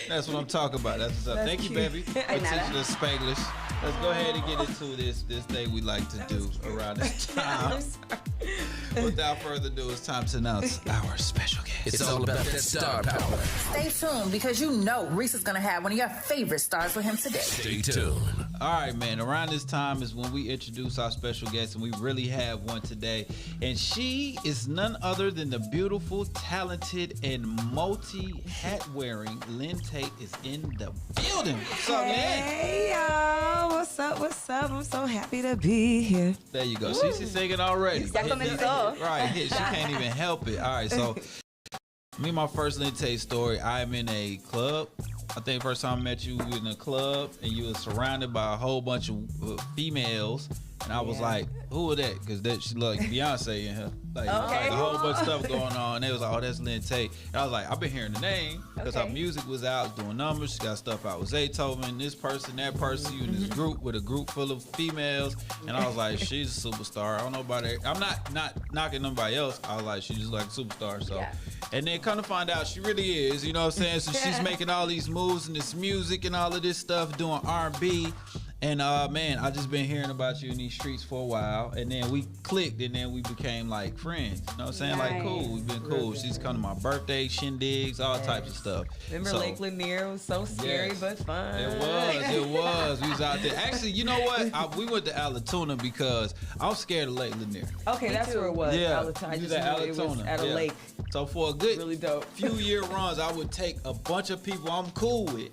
That's what I'm talking about. That's what's up. Thank you, baby, for teaching us Spanglish. Let's go ahead and get into this thing we like to do around this time. Without further ado, it's time to announce our special guest. It's all about that star power. Stay tuned because you know Reece is going to have one of your favorite stars with him today. Stay tuned. All right, man. Around this time is when we introduce our special guest, and we really have one today. And she is none other than the beautiful, talented, and multi-hat-wearing Lynn Tate is in the building. What's up, man? Hey, y'all. What's up? What's up? I'm so happy to be here. There you go. She's singing already. Right, she can't even help it. All right, so me and my first Lynn Tate story, I'm in a club. I think first time I met you, we were in a club and you were surrounded by a whole bunch of females. And I was like, who are that? Because she looked like Beyonce in her. Like a whole bunch of stuff going on. And they was like, oh, that's Lynn Tate. And I was like, I've been hearing the name because her music was out doing numbers. She got stuff out with Zaytoven, this person, that person. You in this group with a group full of females. And I was like, she's a superstar. I don't know about it. I'm not knocking nobody else. I was like, she's just like a superstar. So, and then come to find out, she really is. You know what I'm saying? So she's making all these moves and this music and all of this stuff, doing R&B. And man, I just been hearing about you in these streets for a while, and then we clicked, and then we became like friends. You know what I'm saying? Nice. Like cool, we've been cool. She's come to my birthday, shindigs, all types of stuff. Remember Lake Lanier was so scary but fun. It was. We was out there. Actually, you know what? We went to Latina because I was scared of Lake Lanier. Okay, that's where it was. Yeah, I just knew it was at a lake. So for a good really dope few year runs, I would take a bunch of people I'm cool with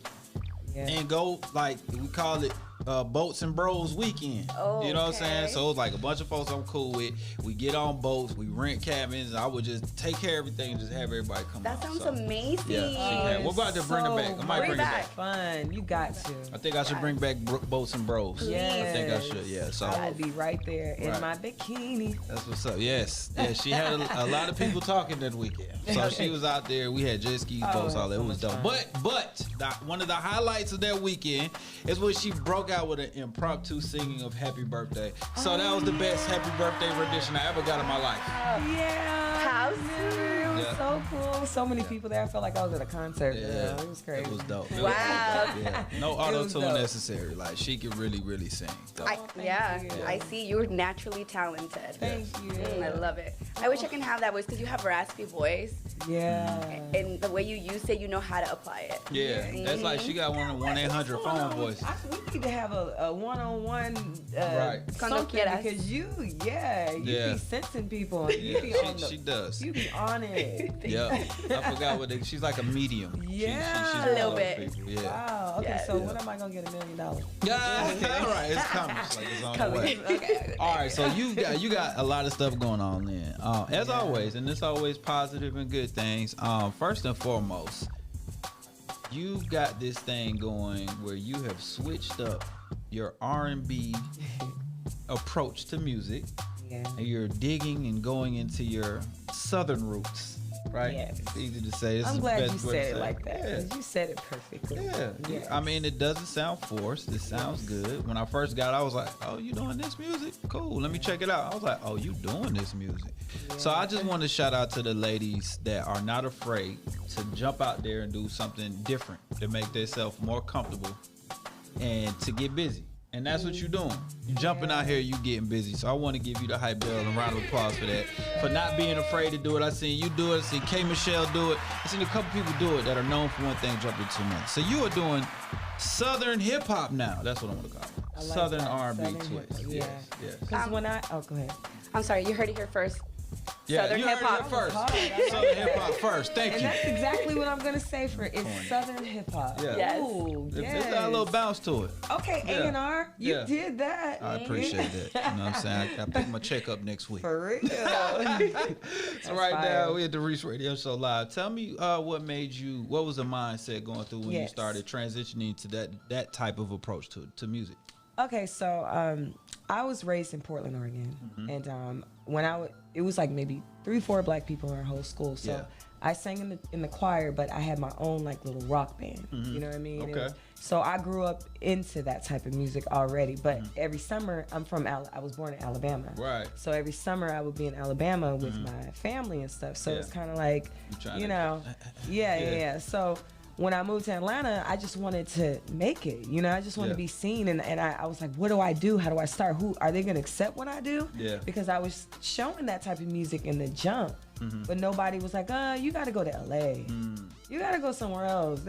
and go, like, we call it Boats and Bros weekend. You know what I'm saying? So it was like a bunch of folks I'm cool with. We get on boats, we rent cabins, and I would just take care of everything and just have everybody come out. That sounds amazing. Yeah, we're about to bring it back. I might bring it back. Fun. You got to. I think I should bring back Boats and Bros. Yes. I think I should, So I will be right there in my bikini. That's what's up. Yes. Yeah, she had a lot of people talking that weekend. So she was out there. We had jet skis, boats, all that. It was dope. But one of the highlights of that weekend is when she broke out with an impromptu singing of Happy Birthday. So that was the best Happy Birthday rendition I ever got in my life. How sweet. It was so cool. So many people there. I felt like I was at a concert. Yeah. It was crazy. It was dope. Wow. No auto-tune necessary. Like, she could really, really sing. I see you're naturally talented. Thank you. I love it. I wish I can have that voice because you have a raspy voice. Yeah. And the way you use it, you know how to apply it. Yeah. That's like she got one of 1-800 phone voices. We need to have a one-on-one something because you be sensing people. You be on she does. You be on it. Yeah. I forgot what she's like a medium. Yeah. She's a little bit. Yeah. Wow. Okay, so when am I going to get $1 million? Yeah. Okay. All right. It's coming. It's on the way. Okay. All right. So you got a lot of stuff going on then. As always, and it's always positive and good things. First and foremost, you've got this thing going where you have switched up your R&B approach to music. Yeah. And you're digging and going into your southern roots, right? Yes. It's easy to say. I'm glad you said it like that. Yeah. You said it perfectly. Yeah. Yes. I mean, it doesn't sound forced. It sounds good. When I first got it, I was like, oh, you doing this music? Cool. Let me check it out. I was like, oh, you doing this music. Yeah. So I just want to shout out to the ladies that are not afraid to jump out there and do something different to make themselves more comfortable and to get busy. And that's what you're doing. You're jumping out here, you getting busy. So I want to give you the hype bell and a round of applause for that. For not being afraid to do it. I seen you do it. I seen K. Michelle do it. I seen a couple people do it that are known for one thing, jumping too much. So you are doing Southern hip hop now. That's what I'm gonna call it. Like Southern R&B twist. Yes. Because go ahead. I'm sorry, you heard it here first. Yeah, Southern hip hop first. Southern hip hop first. Thank you. And that's exactly what I'm gonna say for it. It's Southern hip hop. Yeah. Yes. Ooh, yes. It's got a little bounce to it. Okay, A&R, you did that. I appreciate that. You know what I'm saying? I pick my check up next week. For real. So right now we at the Reec Radio Show Live. Tell me what was the mindset going through when you started transitioning to that type of approach to music? Okay, so I was raised in Portland, Oregon, and it was like maybe 3-4 black people in our whole school. So I sang in the choir, but I had my own like little rock band. You know what I mean? Okay. So I grew up into that type of music already. But every summer, I was born in Alabama. Right. So every summer I would be in Alabama with my family and stuff. So it's kind of like, yeah. So when I moved to Atlanta, I just wanted to make it. You know, I just wanted to be seen. And I was like, what do I do? How do I start? Who are they going to accept what I do? Yeah. Because I was showing that type of music in the jump. Mm-hmm. But nobody was like, you got to go to LA. You got to go somewhere else.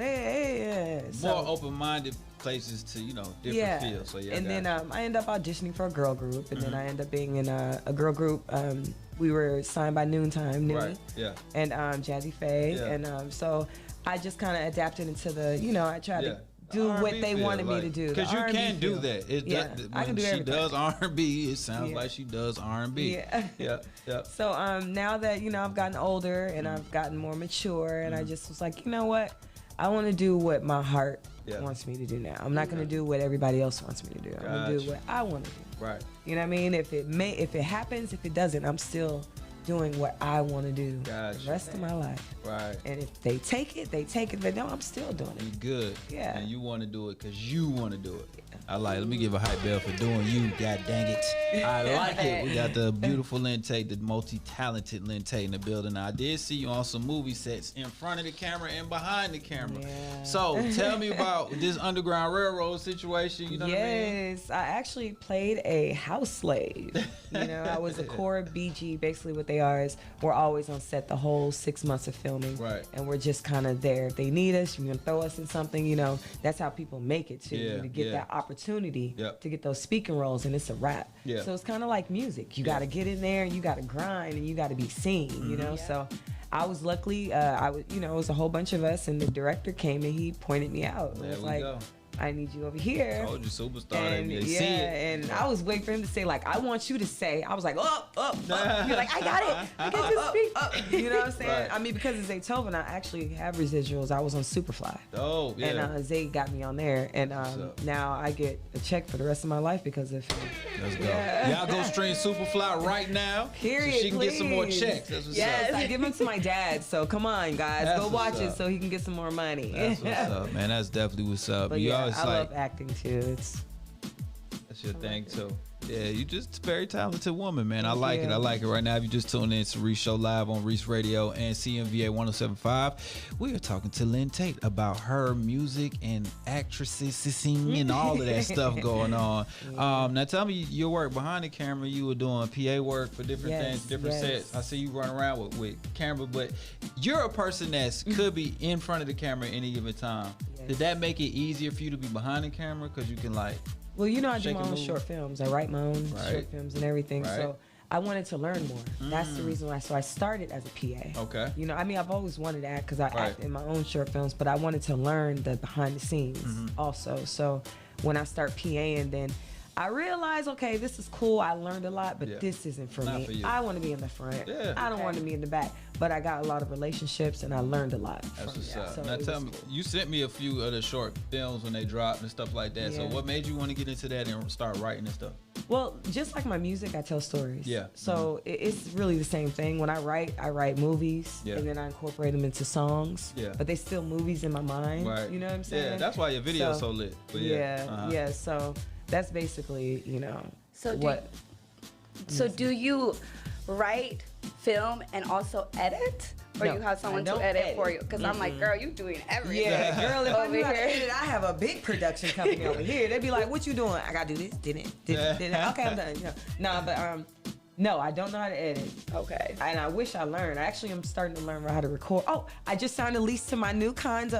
More open-minded places to, different fields. So and then I ended up auditioning for a girl group. And then I ended up being in a girl group. We were signed by Noontime, right? Yeah. And Jazzy Faye. Yeah. And so I just kind of adapted into the, I tried to do what they wanted me to do. Because you can do that. I can do everything. She does R&B, it sounds like she does R&B. Yeah. So now that, I've gotten older and I've gotten more mature and I just was like, you know what? I want to do what my heart wants me to do now. I'm not going to do what everybody else wants me to do. I'm going to do what I want to do. Right. You know what I mean? If it happens, if it doesn't, I'm still doing what I want to do the rest of my life. Right. And if they take it, they take it. If they don't, I'm still doing it. You good. Yeah. And you want to do it because you want to do it. Yeah. Let me give a hype bell for doing you, god dang it. I like it. We got the beautiful Lynn Tate, the multi-talented Lynn Tate in the building. I did see you on some movie sets in front of the camera and behind the camera. Yeah. So tell me about this Underground Railroad situation, you know what I mean? Yes, I actually played a house slave. I was a core BG. Basically what they are is we're always on set the whole 6 months of filming. Right. And we're just kind of there. If they need us, you're going to throw us in something, That's how people make it too. To get that opportunity to get those speaking roles, and it's a wrap. Yeah. So it's kind of like music. You got to get in there, and you got to grind, and you got to be seen, So I was luckily, it was a whole bunch of us, and the director came and he pointed me out. There it was we like, go. I need you over here. Told you, superstar. And and I was waiting for him to say, like, I want you to say. I was like, up. You're like, I got it. I get to speak. You know what I'm saying? Right. I mean, because of Zaytoven, I actually have residuals. I was on Superfly. Oh, yeah. And Zay got me on there. And now I get a check for the rest of my life because of him. Let's go. Y'all go stream Superfly right now. Period, so she can get some more checks. That's what's up. I give him to my dad. So come on, guys. Go watch it so he can get some more money. That's what's up, man. That's definitely what's up. But I love acting too. That's your thing too. Yeah, you just a very talented woman, man. I like it. I like it. Right now, if you just tuned in to Reec Show Live on Reec Radio and CMVA 107.5, we are talking to Lynn Tate about her music and actresses and all of that stuff going on. Now, tell me your work behind the camera. You were doing PA work for different things, different sets. I see you run around with camera, but you're a person that could be in front of the camera at any given time. Did that make it easier for you to be behind the camera because you can Well, I do my own short films. I write my own short films and everything. Right. So I wanted to learn more. That's the reason why. So I started as a PA. Okay. I've always wanted to act because I act in my own short films, but I wanted to learn the behind the scenes also. So when I start PAing, then I realized, okay, this is cool. I learned a lot, but this isn't for me. For I want to be in the front. Yeah. I don't want to be in the back. But I got a lot of relationships, and I learned a lot. That's what's up. So now tell me, you sent me a few of the short films when they dropped and stuff like that. Yeah. So what made you want to get into that and start writing and stuff? Well, just like my music, I tell stories. Yeah. So it's really the same thing. When I write movies, and then I incorporate them into songs. Yeah. But they still movies in my mind. Right. You know what I'm saying? Yeah, that's why your video's so lit. But yeah. So that's basically, So do you write, film, and also edit? Or you have someone to edit for you? Because I'm like, girl, you doing everything. Yeah, girl, if I knew how to edit, I have a big production company over here. They'd be like, what you doing? I got to do this, did it. Okay, I'm done. No, I don't know how to edit. Okay. And I wish I learned. Actually, I'm starting to learn how to record. Oh, I just signed a lease to my new condo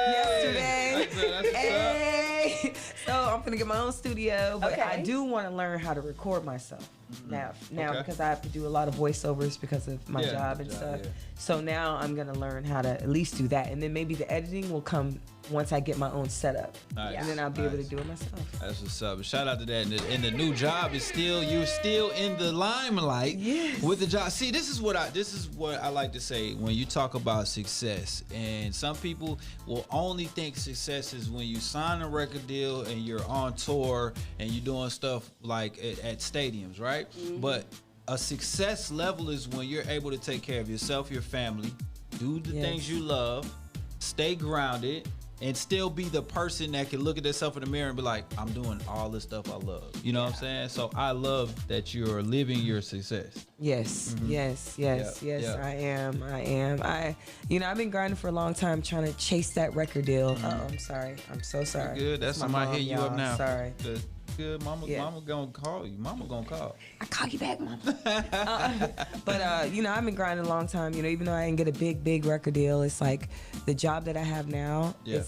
yesterday. Hey. So I'm going to get my own studio. But I do want to learn how to record myself now because I have to do a lot of voiceovers because of my job and stuff. Yeah. So now I'm going to learn how to at least do that. And then maybe the editing will come once I get my own setup. Nice. And then I'll be able to do it myself. That's what's up. Shout out to that. And the new job is you're still in the limelight with the job. See, this is what I like to say when you talk about success. And some people will only think success is when you sign a record deal and you're on tour and you're doing stuff like at stadiums, right? But a success level is when you're able to take care of yourself, your family, do the things you love, stay grounded, and still be the person that can look at themselves in the mirror and be like, I'm doing all this stuff I love. You know what I'm saying? So I love that you're living your success. Yes, yes, I am. I've been grinding for a long time trying to chase that record deal. Oh, I'm sorry. I'm so sorry. You're good. That's somebody hit you up now. Sorry. Good. Mama gonna call you. Mama gonna call. I call you back, Mama. But I've been grinding a long time. Even though I didn't get a big record deal, it's like the job that I have now. Yeah.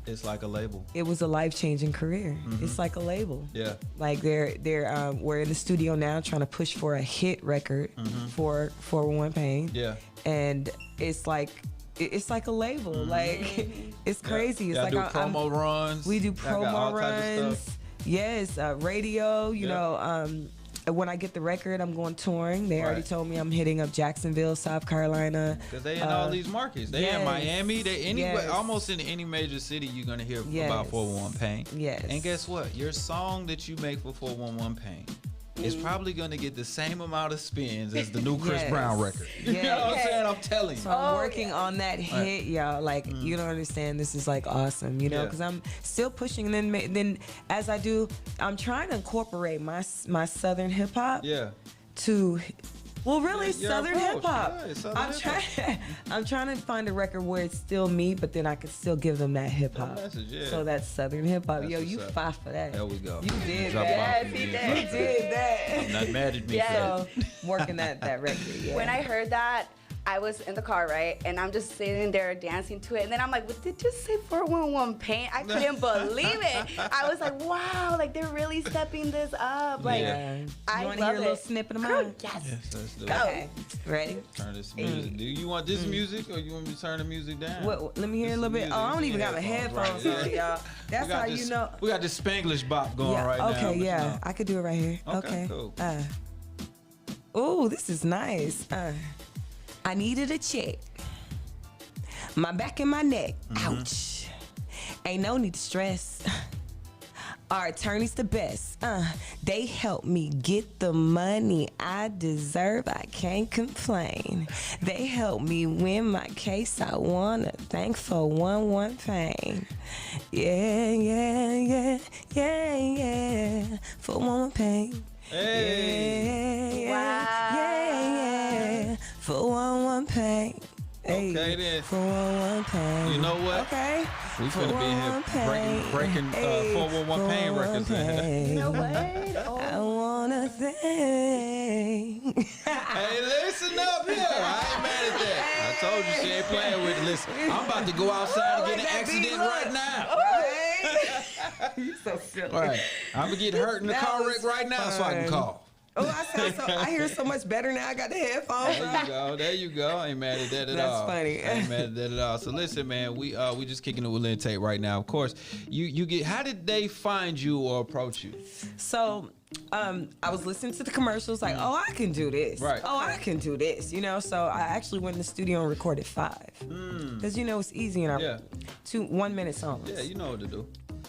It's like a label. It was a life-changing career. It's like a label. Yeah. Like we're in the studio now trying to push for a hit record for 411 Pain. Yeah. And it's like a label. Like it's crazy. It's like do promo runs. We do promo runs. Yes, radio. You know, when I get the record, I'm going touring. They already told me I'm hitting up Jacksonville, South Carolina. Because they in all these markets. They in Miami. They anywhere, almost in any major city, you're gonna hear about 411 Pain. Yes. And guess what? Your song that you make for 411 Pain is probably gonna get the same amount of spins as the new Chris Brown record. You know what I'm saying? I'm telling you. So I'm working on that hit, y'all. Like you don't understand. This is like awesome, because I'm still pushing. And then as I do, I'm trying to incorporate my Southern hip hop. Yeah. To. Well, really, Southern hip hop. Yeah, I'm trying to find a record where it's still me, but then I can still give them that hip hop. So that's Southern hip hop. Yo, you fought for that. There we go. You did that. Yes, he did. You did that. I'm not mad at me. So working that record. Yeah. When I heard that, I was in the car, right? And I'm just sitting there dancing to it. And then I'm like, what did you say 411 Pain? I couldn't believe it. I was like, wow, like they're really stepping this up. Like, I want love to hear a little it. snippet of mine? Yes. Let's do it. Okay. Ready? Turn this music. Do you want this music or you want me to turn the music down? Let me hear a little bit. Oh, I don't even got my headphones on, y'all. That's how you know. We got this Spanglish bop going right now. Okay, yeah. I could do it right here. Okay. Cool. Oh, this is nice. I needed a check. My back and my neck. Ouch. Ain't no need to stress. Our attorney's the best. They help me get the money I deserve. I can't complain. They help me win my case. I wanna thank 411 Pain. Yeah. 411 Pain. Hey. Yeah. 411 Pain. Hey, Okay then. 411 Pain. You know what? Okay. We finna be here breaking 411 Pain records. You know what? I wanna thank. Hey, listen up here. I ain't mad at that. I told you she ain't playing with it. Listen, I'm about to go outside and get an accident right now. You so silly. All right. I'm gonna get hurt in the car wreck right now so I can call. Oh, I hear so much better now. I got the headphones. There you go. I ain't mad at that at all. That's funny. I ain't mad at that at all. So listen, man, we just kicking it with Lynn Tate right now. Of course, you get. How did they find you or approach you? So, I was listening to the commercials, like, oh, I can do this. Right. Oh, I can do this. So I actually went in the studio and recorded 5. Because it's easy and 1 minute songs. Yeah, you know what to do.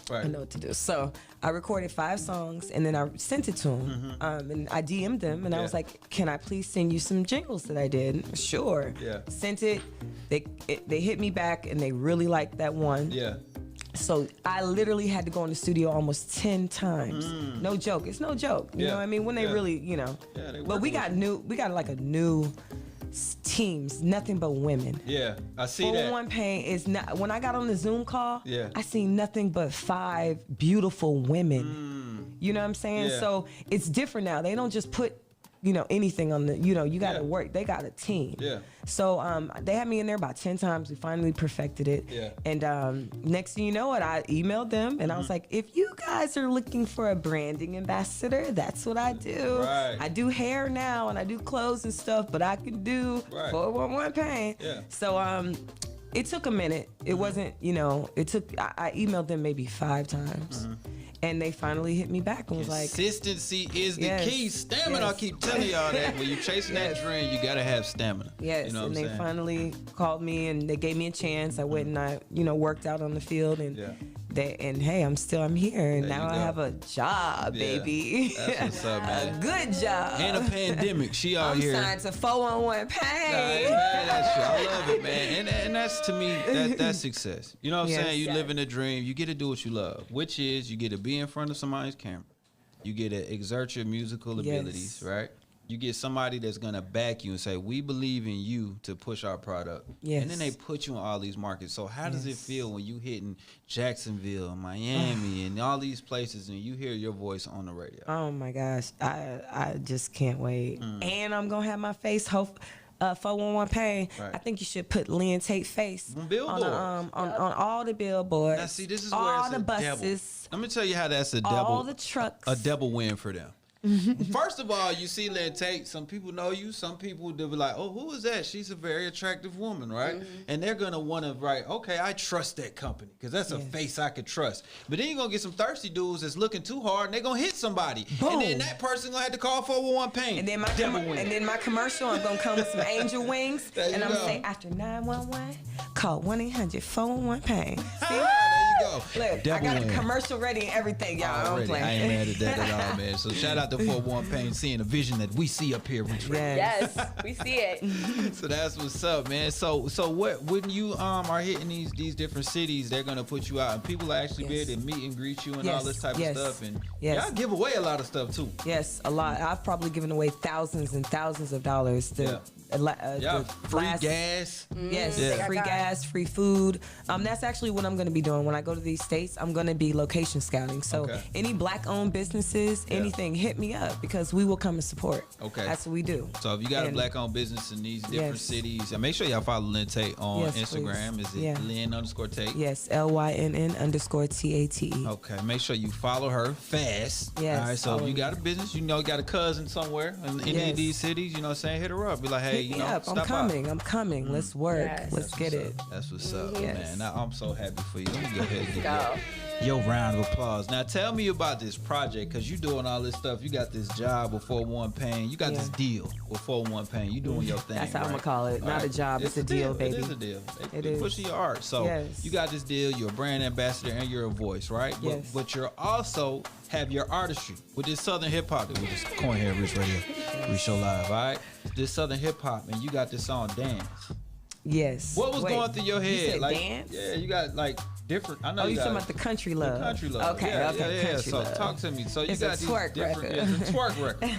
Right. I know what to do. So I recorded 5 songs and then I sent it to them. And I DM'd them and I was like, can I please send you some jingles that I did? Sure. Yeah. Sent it. They hit me back and they really liked that one. Yeah. So I literally had to go in the studio almost 10 times. No joke. It's no joke. You know what I mean? When they really, But we got like a new teams, nothing but women. Yeah, I see 411 Pain is not. When I got on the Zoom call, I seen nothing but 5 beautiful women. You know what I'm saying? Yeah. So it's different now. They don't just put anything on the. You got to work. They got a team. Yeah. So they had me in there about 10 times. We finally perfected it. Yeah. And next thing you know, I emailed them and I was like, if you guys are looking for a branding ambassador, that's what I do. Right. I do hair now and I do clothes and stuff, but I can do 411 Pain. Yeah. So it took a minute. It wasn't, it took. I emailed them maybe 5 times. And they finally hit me back and was like, consistency is the key. Stamina. I keep telling y'all that when you're chasing that dream, you gotta have stamina. Yes, you know and what I'm they saying? finally called me and they gave me a chance. I went and I, worked out on the field and and hey, I'm here, and now I have a job, baby. That's what's up, man. A good job. In a pandemic, she out here. I'm signed to 411 pay. I love it, man. And that's, to me, that's success. You know what I'm saying? You live in a dream. You get to do what you love, which is you get to be in front of somebody's camera. You get to exert your musical abilities, right? You get somebody that's going to back you and say, we believe in you to push our product. Yes. And then they put you in all these markets. So how does it feel when you hitting Jacksonville, Miami, and all these places, and you hear your voice on the radio? Oh, my gosh. I just can't wait. And I'm going to have my face, 411 Pain. Right. I think you should put Lynn Tate face on all the billboards. Now, see, this is all where it's the buses. Let me tell you how that's all the trucks. A double win for them. First of all, you see Lynn Tate. Some people know you. Some people they'll be like, "Oh, who is that? She's a very attractive woman, right?" And they're gonna want to write, "Okay, I trust that company because that's a face I could trust." But then you're gonna get some thirsty dudes that's looking too hard, and they're gonna hit somebody. Boom. And then that person gonna have to call 411 Pain. And then my commercial, I'm gonna come with some angel wings, and I'm gonna say after 911, call 1-800-411 Pain. See? There you go. Look, I got a commercial ready and everything, y'all. I'm playing. I ain't mad at that at all, man. So shout out to 411 Pain, seeing a vision that we see up here. Yes, we see it. So that's what's up, man. So what when you are hitting these different cities, they're gonna put you out and people will actually be able to meet and greet you and all this type of stuff. And y'all give away a lot of stuff too. Yes, a lot. I've probably given away thousands and thousands of dollars to free gas. Yes, free gas, free food. That's actually what I'm going to be doing when I go to these states. I'm going to be location scouting. So any black-owned businesses, anything, hit me up because we will come and support. Okay, that's what we do. So if you got a black-owned business in these different cities, and make sure y'all follow Lynn Tate on Instagram. Please. Is it Lynn_Tate? Yes, LYNN_TATE. Okay, make sure you follow her fast. Yes. All right. So if you got a business, you got a cousin somewhere in any of these cities, you know what I'm saying? Hit her up. Be like, hey. I'm coming. Let's work. Let's get it. That's what's up, man. I'm so happy for you. Let me go ahead and get your round of applause. Now, tell me about this project because you're doing all this stuff. You got this job with 411 Pain. You got this deal with 411 Pain. You doing your thing. That's how I'm going to call it. Not a job. It's a deal, baby. It is a deal. They pushing your art. So you got this deal. You're a brand ambassador and you're a voice, right? Yes. But you're also have your artistry with this Southern hip hop that we just coin here at Reec Radio. We show live, all right? This Southern hip hop, and you got this song Dance. Yes. What was going through your head? You said dance? Yeah, you got different. I know you talking about the country love. The country love. Okay. Country love. Talk to me. So you got these twerk different. It's a twerk record.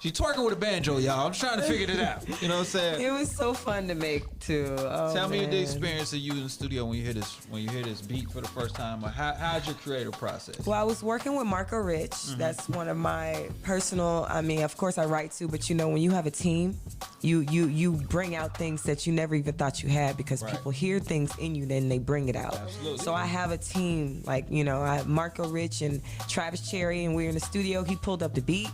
She's twerking with a banjo, y'all. I'm trying to figure it out. You know what I'm saying? It was so fun to make too. Tell me the experience of you in the studio when you hear this beat for the first time. How's your creative process? Well, I was working with Marco Rich. That's one of my personal. I mean, of course I write too, but when you have a team, you bring out things that you never even thought you had because people hear things in you, then they bring it out. Absolutely. So I have a team I have Marco Rich and Travis Cherry, and we're in the studio. He pulled up the beat,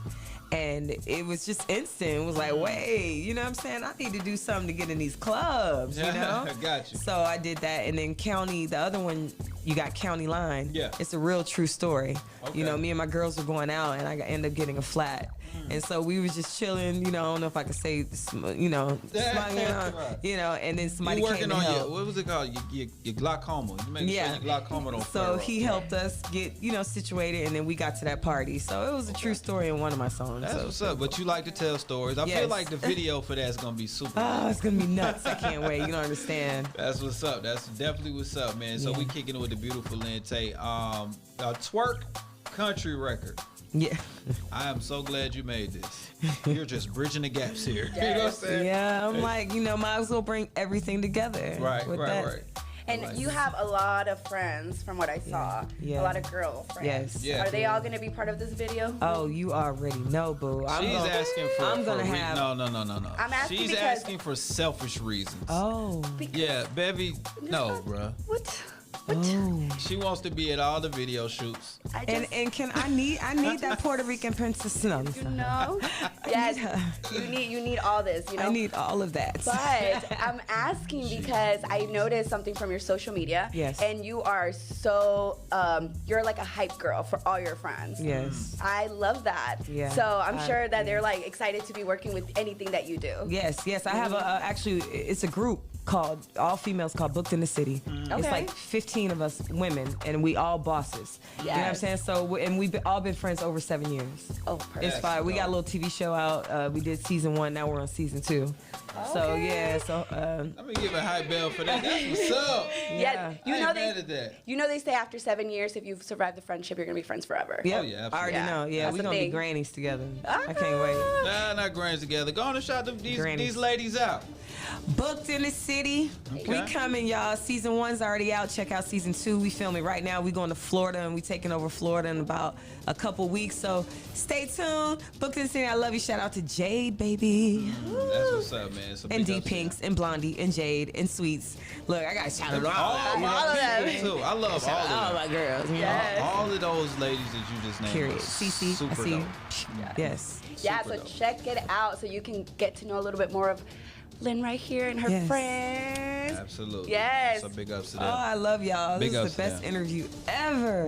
and it was just instant. It was like, wait, you know what I'm saying? I need to do something to get in these clubs, you know? I got you. So I did that, and then the other one, you got County Line. Yeah. It's a real true story. Okay. Me and my girls were going out, and I ended up getting a flat. And so we was just chilling, I don't know if I could say, and then somebody came to help. What was it called? Your glaucoma. You make sure your glaucoma don't flare up. He helped us get, situated, and then we got to that party. So it was a true story in one of my songs. That's what's up. But you like to tell stories. I feel like the video for that is going to be super. Oh, it's going to be nuts. I can't wait. You don't understand. That's what's up. That's definitely what's up, man. So we kicking it with the beautiful Lynn Tate. A twerk country record. Yeah. I am so glad you made this. You're just bridging the gaps here. You know what I'm saying? Yeah, I'm like, might as well bring everything together. Right. And you have a lot of friends from what I saw. Yeah. A lot of girl friends. Yes. Yeah. Are they all going to be part of this video? Oh, you already know, boo. She's asking for. I'm going to have. No. I'm asking She's asking for selfish reasons. Oh. Yeah, Bevie. No, bruh. What? Oh. She wants to be at all the video shoots. And can I need that Puerto Rican princess? No. Yes. You need all this. I need all of that. But I'm asking because I noticed something from your social media. Yes. And you are so you're like a hype girl for all your friends. Yes. I love that. Yeah. So I'm sure that they're like excited to be working with anything that you do. Yes. I have actually it's a group. called all females called Booked in the City. It's like 15 of us women, and we all bosses. You know what I'm saying? So and we've all been friends over 7 years. Oh, perfect. It's fine. We got a little TV show out. We did season 1. Now we're on season 2. So yeah. So let me give a high bell for that. That's what's up. Yeah. You know mad at that. You know they say after 7 years, if you've survived the friendship, you're gonna be friends forever. Yeah. Oh, yeah, I already know. Yeah, That's we're a gonna be thing. grannies together. I can't wait. Nah, not grands together. Go on and shout these Grannies. ladies out. Booked in the City. Okay. We coming, y'all. Season 1's already out. Check out season 2. We filming right now. We going to Florida, and we taking over Florida in about a couple weeks. So stay tuned. Booked in the City. I love you. Shout out to Jade, baby. That's what's up, man. So And big D ups to Pinks and Blondie and Jade and Sweets. Look, I got to shout out all of them. too. I love all all of them. my girls. You know? Yes. All of those ladies that you just named. Period. are CC, I super see you. dope. Yes. Yeah, Super so dope. check it out so you can get to know a little bit more of Lynn right here and her Yes. friends. Absolutely. Yes. So big ups to Oh, them. I love y'all. Big This ups is to the best them. interview ever.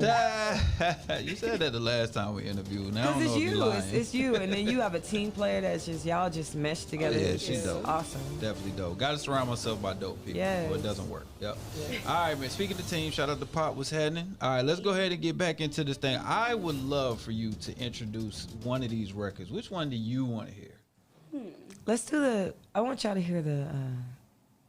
You said that the last time we interviewed. Now I don't Because know it's if you're you. lying. It's you. And then you have a team player that's just, y'all just mesh together. yeah, It's she's just dope. awesome. Definitely dope. Got to surround myself by dope people. Yes. Or it doesn't work. Yep. All right, man. Speaking of team, shout out to Pop. What's happening? All right, let's go ahead and get back into this thing. I would love for you to introduce one of these records. Which one do you want to hear? Let's do I want y'all to hear the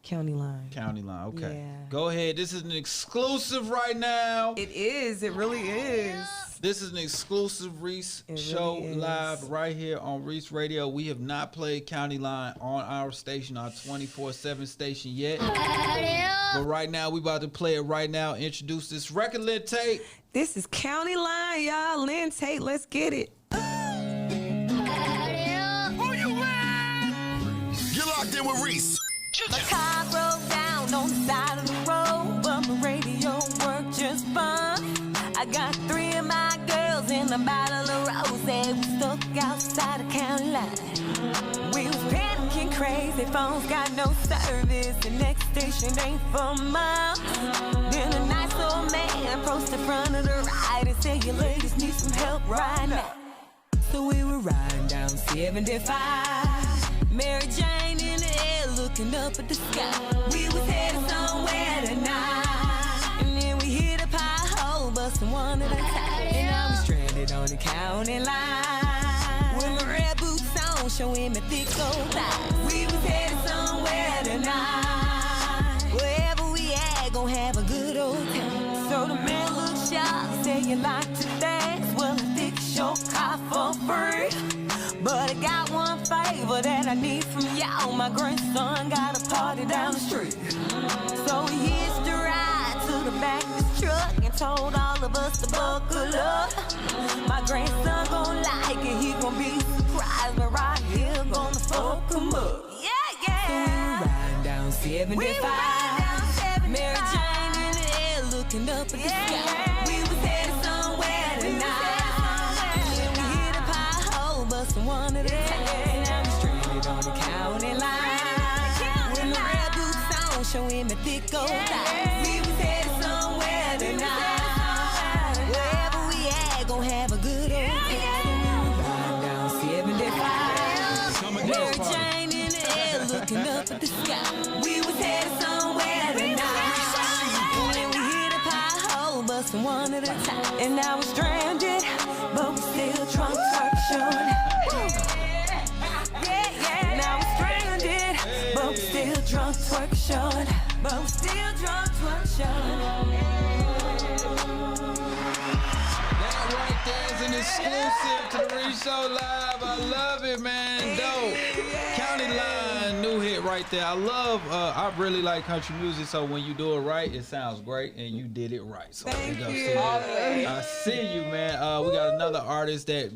County Line. County Line. Okay. Yeah. Go ahead. This is an exclusive right now. It is. It really is. This is an exclusive Reec It show really is. live right here on Reec Radio. We have not played County Line on our station, our 24/7 station yet. But right now, we about to play it right now. Introduce this record, Lynn Tate. This is County Line, y'all. Lynn, Tate, let's get it. You're locked in with Reec. My car broke down on the side of the road, but my radio worked just fine. I got 3 of my girls in a bottle of rose. They were stuck outside the county line. We was panicking crazy, phones got no service. The next station ain't for miles. Then a nice old man approached the front of the ride and said, "You ladies need some help right now." So we were riding down 75, Mary Jane in the air looking up at the sky. We was headed somewhere tonight, and then we hit a pothole, busting one at a time. And I was stranded on the county line, with my red boots on, showing my thick gold thighs. We was headed somewhere tonight, wherever we at, gon' have a good old time. So the man looked sharp, said, "You like to dance? Well, I think your car for free. But I got one favor that I need from y'all. My grandson got a party down the street." So he hitched a ride to the back of his truck and told all of us to buckle up. My grandson gon' like it, he gon' be surprised. But right here gonna fuck him up. Yeah, yeah. So we were riding down 75, Mary Jane in the air looking up at the sky. We was headed somewhere tonight. One at a time, and I'm stranded on the county line, with my red boots on, showing my thick gold thighs. We was headed somewhere tonight, wherever we at, gon' have a good old time. Riding down 75, Mary Jane in the air, looking up at the sky. We was headed somewhere tonight, and then we hit a pothole, busting one at a time. And I was stranded, but we still drunk, showing. But we still drunk, twerk, showing. But we still drunk, twerk, showing. That right there is an exclusive to the Reec Show Live. I love it, man. Dope. County Line, new hit right there. I love, I really like country music, so when you do it right, it sounds great, and you did it right. So Thank big ups you. to you. I see you, man. We got another artist that,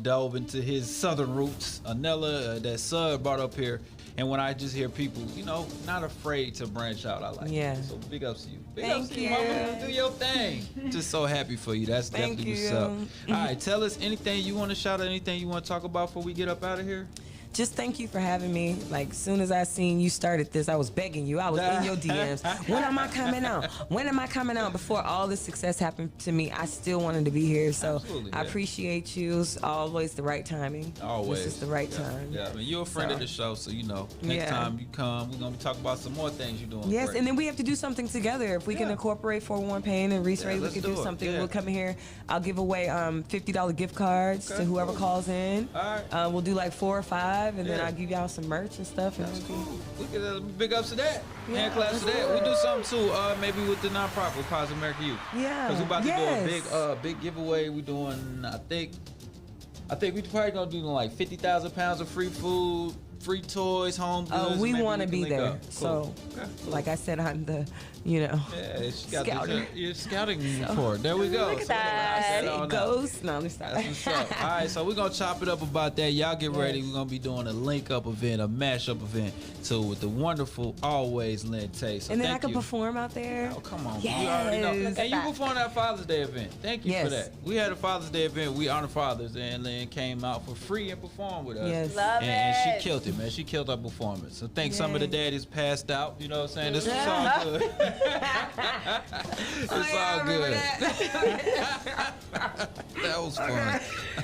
dove into his southern roots. Anella, that Sud brought up here. And when I just hear people, not afraid to branch out, I like Yeah. it. So big ups to you. Big Thank ups to you, you. mama. Do your thing. Just so happy for you. That's Thank definitely you. what's up. All right, tell us anything you want to shout out, anything you want to talk about before we get up out of here. just thank you for having me. Like, soon as I seen you started this, I was begging you. I was in your DMs. When am I coming out? When am I coming out? Before all this success happened to me, I still wanted to be here. So Absolutely, I appreciate you. It's always the right timing. Always. This is the right time. Yeah, I mean, you're a friend of the show, so you know. Next time you come, we're gonna be talking about some more things you're doing. Yes, great. and then we have to do something together. If we can incorporate 411 Pain and Reec Radio, we can do something. We'll come here. I'll give away $50 gift cards to whoever calls in. All right. We'll do like 4 or 5, and then I'll give y'all some merch and stuff. That's cool. We can big ups to that. Hand claps to that. We do something too. Maybe with the nonprofit Cause America Youth. Yeah. Because we about to do a big giveaway. We doing. I think we probably gonna do like 50,000 pounds of free food, free toys, home goods. Oh, we want to be there. Cool. So, like I said, I'm the, Yeah, she got scouting. Your scouting report. There we go. Look at that. Ghost. No, let's stop. That's what's up. All right, so we're going to chop it up about that. Y'all get ready. We're going to be doing a link-up event, a mash-up event, too, with the wonderful, always Lynn Tate. So and then I can perform out there. Oh, come on. Yes. You already know. And you performed at Father's Day event. Thank you for that. We had a Father's Day event. We honor fathers, and Lynn came out for free and performed with us. Yes. Love and it. she killed it, man. She killed her performance. So thank some of the daddies passed out. You know what I'm saying? This was all good. It's all good. That was fun.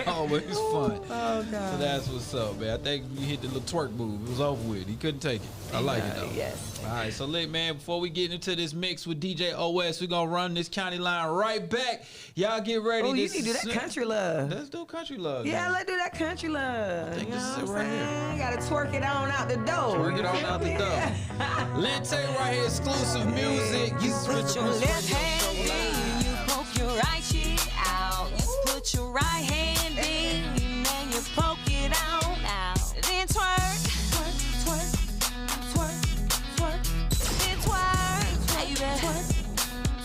Always fun. Oh, God. So that's what's up, man. I think you hit the little twerk move. It was over with. He couldn't take it. I like it, though. Yes. All right, so look, man, before we get into this mix with DJ OS, we're going to run this county line right back. Y'all get ready. Oh, you need to do that country love. Let's do country love. Yeah, man. let's do that country love. I think You this know is it what right I'm here. saying? Gotta twerk it on out the door. Twerk it on out the door. Lynn Tate right here, exclusive music. You put your left hand in, you poke your right cheek out. You put your right hand in, and you poke it on out. Then twerk, twerk, twerk, twerk, twerk. Then twerk, baby. Twerk,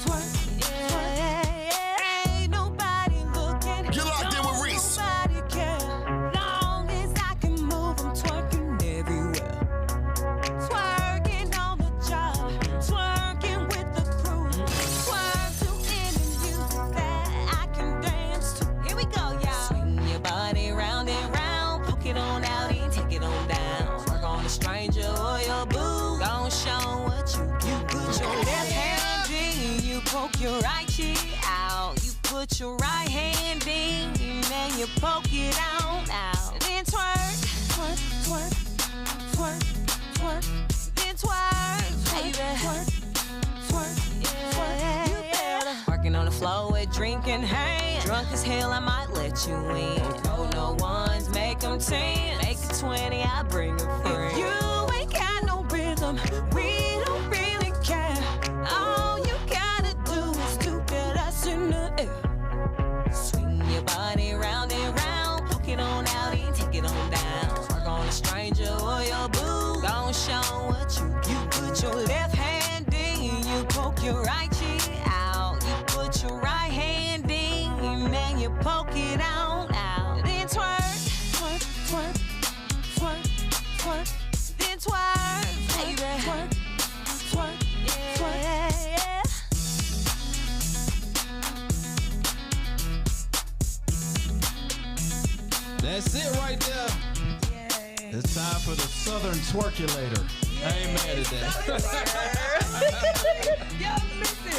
twerk, yeah. Ain't nobody looking. You're locked in with Reec. Nobody care. Long as I can move, I'm twerking everywhere. Twerking on the job, twerking with the crew, twerk to any music that I can dance to. Here we go, y'all. Swing your body round and round, poke it on out and take it on down. Twerk on a stranger or your boo, gon' show what you put your left hand in, you poke your right cheek out. You put your right hand in, and you poke it on out. Then twerk, twerk, twerk, twerk, twerk. Then twerk, baby. Twerk, twerk, yeah. You better. Working on the floor with drink in hand. Drunk as hell, I might let you in. No ones, make them 10. Make it 20, I bring a friend. If you ain't got no rhythm, we don't really care. All you gotta do is do get us in the air. Swing your body round and round, poke it on out and take it on down. Work on a stranger or your boo, gon' show what you put your left hand in, you poke your right cheek out. You put your right hand in, and you poke it on out. Then twerk, twerk, twerk, twerk, twerk. Then twerk, baby. Twerk, twerk, yeah. That's it right there. It's time for the Southern Twerkulator. I ain't mad at that. Yo, listen.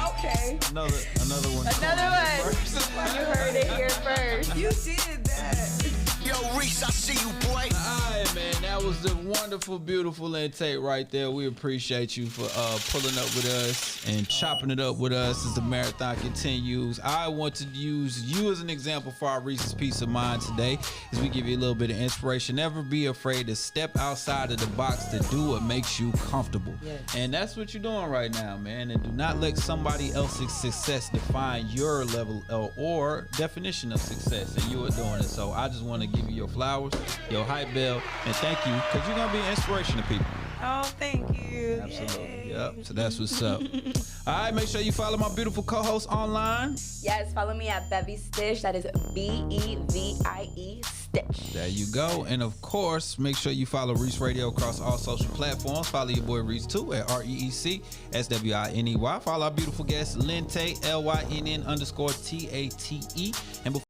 Okay. Another one. Another one. You heard it here first. You did that. Yo, Reec, I see you, boy. All right, man. That was the wonderful, beautiful Lynn Tate right there. We appreciate you for pulling up with us and chopping it up with us as the marathon continues. I want to use you as an example for our Reese's Peace of Mind today as we give you a little bit of inspiration. Never be afraid to step outside of the box to do what makes you comfortable. Yes. And that's what you're doing right now, man. And do not let somebody else's success define your level or definition of success. And you are doing it. So I just want to give you your flowers, your hype bell, and thank you because you're going to be an inspiration to people. Oh, thank you. Absolutely. Yay. Yep. So that's what's up. All right. Make sure you follow my beautiful co-host online. Yes, follow me at Bevie Stitch. That is Bevie Stitch. There you go. And of course, make sure you follow Reec Radio across all social platforms. Follow your boy Reec too at REEC SWINEY. Follow our beautiful guest Lynn Tate, LYNN_TATE. And before